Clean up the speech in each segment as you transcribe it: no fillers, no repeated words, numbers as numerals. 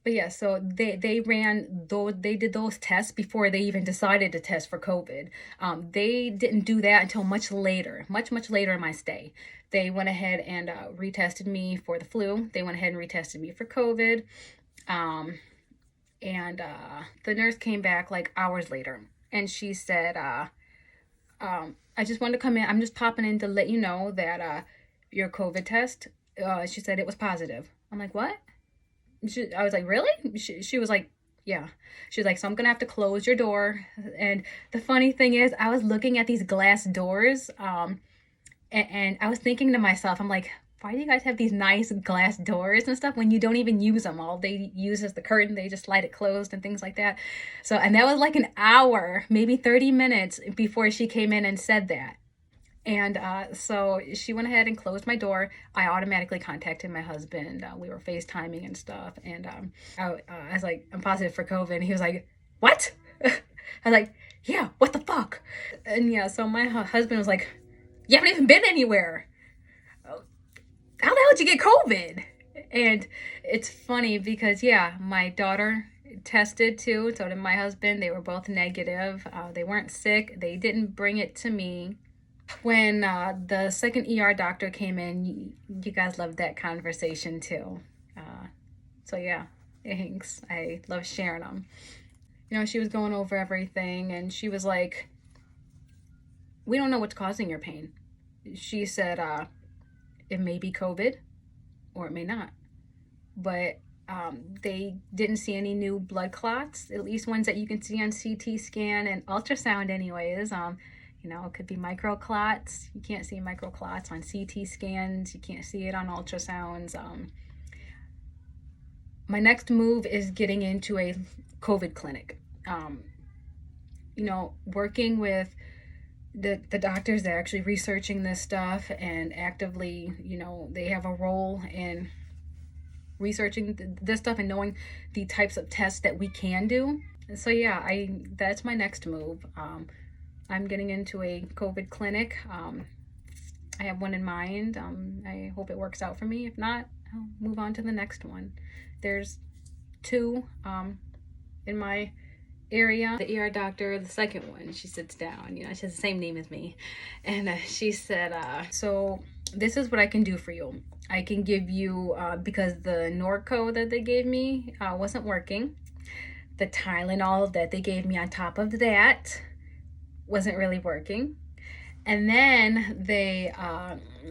But yeah, so they did those tests before they even decided to test for COVID. They didn't do that until much later, much later in my stay. They went ahead and retested me for the flu. They went ahead and retested me for COVID. Um, and the nurse came back like hours later, and she said, "I just wanted to come in. I'm just popping in to let you know that your COVID test." She said it was positive. I'm like, "What?" I was like, really? She was like, yeah. She was like, so I'm gonna have to close your door. And the funny thing is, I was looking at these glass doors, and I was thinking to myself, I'm like, why do you guys have these nice glass doors and stuff when you don't even use them? All they use is the curtain. They just slide it closed and things like that. So, and that was like an hour, maybe 30 minutes before she came in and said that. And so she went ahead and closed my door. I automatically contacted my husband. We were FaceTiming and stuff. And I was like, I'm positive for COVID. And he was like, what? I was like, yeah, what the fuck? And yeah, so my husband was like, you haven't even been anywhere. How the hell did you get COVID? And it's funny because, yeah, my daughter tested too. So did my husband. They were both negative. They weren't sick. They didn't bring it to me. When the second ER doctor came in, you guys loved that conversation too. Uh, so yeah, thanks. I love sharing them. You know, she was going over everything, and she was like, "We don't know what's causing your pain." She said, "It may be COVID, or it may not." But they didn't see any new blood clots, at least ones that you can see on CT scan and ultrasound, anyways. It could be microclots. You can't see microclots on CT scans. You can't see it on ultrasounds. My next move is getting into a COVID clinic. Working with the doctors that are actually researching this stuff and actively, they have a role in researching this stuff and knowing the types of tests that we can do. So yeah, that's my next move. I'm getting into a COVID clinic. I have one in mind. I hope it works out for me. If not, I'll move on to the next one. There's two in my area. The ER doctor, the second one, she sits down. She has the same name as me. And she said, so this is what I can do for you. I can give you, because the Norco that they gave me wasn't working. The Tylenol that they gave me on top of that wasn't really working. And then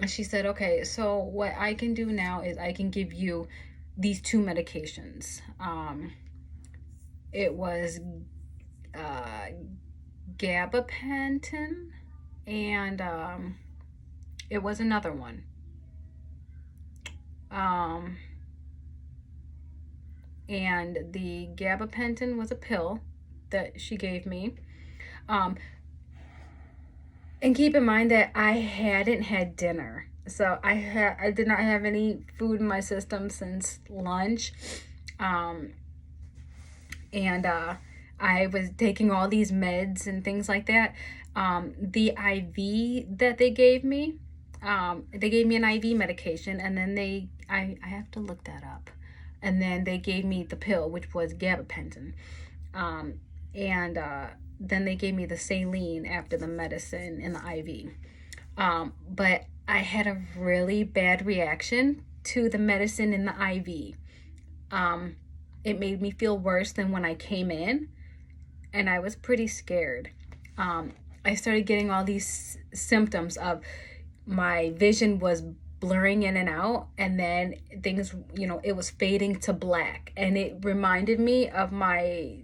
she said, okay, so what I can do now is I can give you these two medications. It was gabapentin, and it was another one. And the gabapentin was a pill that she gave me. And keep in mind that I hadn't had dinner. So I did not have any food in my system since lunch. And I was taking all these meds and things like that. The IV that they gave me an IV medication, and then I have to look that up. And then they gave me the pill, which was gabapentin. And then they gave me the saline after the medicine in the IV. But I had a really bad reaction to the medicine in the IV. It made me feel worse than when I came in, and I was pretty scared. I started getting all these symptoms of my vision was blurring in and out, and then things, it was fading to black, and it reminded me of my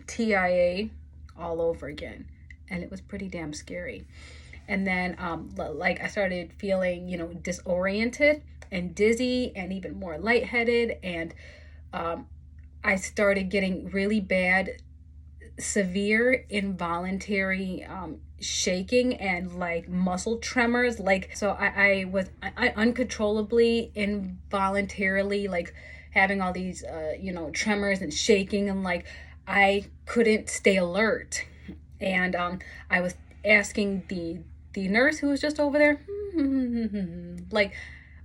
TIA all over again, and it was pretty damn scary. And then I started feeling disoriented and dizzy and even more lightheaded, and I started getting really bad, severe involuntary shaking and like muscle tremors. So I was uncontrollably involuntarily like having all these tremors and shaking, and like I couldn't stay alert. And I was asking the nurse who was just over there, like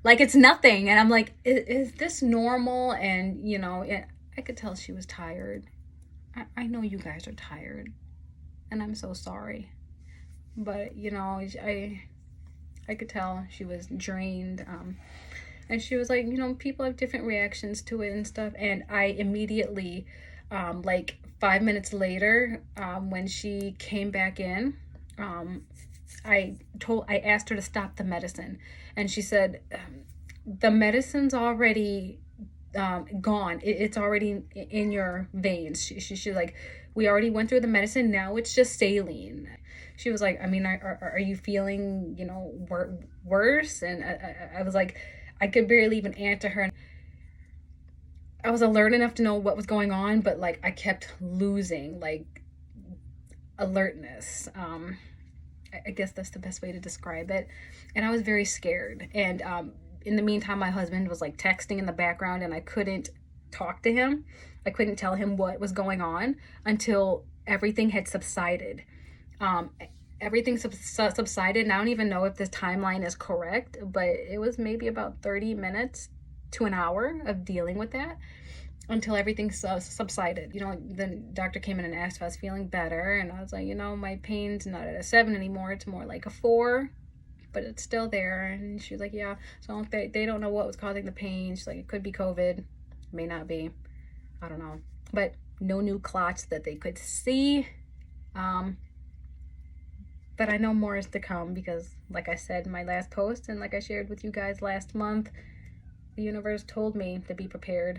it's nothing. And I'm like, is this normal? And I could tell she was tired. I know you guys are tired, and I'm so sorry. But, you know, I could tell she was drained. And she was like, you know, people have different reactions to it and stuff. And I immediately, like 5 minutes later, when she came back in, um, I asked her to stop the medicine, and she said, the medicine's already gone. It's already in your veins. She like, we already went through the medicine. Now it's just saline. She was like, I mean, are you feeling, you know, worse? And I was like, I could barely even answer her. I was alert enough to know what was going on, but like I kept losing like alertness. I guess that's the best way to describe it. And I was very scared. And in the meantime, my husband was like texting in the background, and I couldn't talk to him. I couldn't tell him what was going on until everything had subsided. Um, Everything subsided, and I don't even know if this timeline is correct, but it was maybe about 30 minutes to an hour of dealing with that until everything subsided. You know, then doctor came in and asked if I was feeling better, and I was like, you know, my pain's not at a 7 anymore, it's more like a 4, but it's still there. And she was like, yeah, so they don't know what was causing the pain. She's like, it could be COVID, may not be, I don't know, but no new clots that they could see. But I know more is to come because, like I said in my last post, and like I shared with you guys last month, the universe told me to be prepared.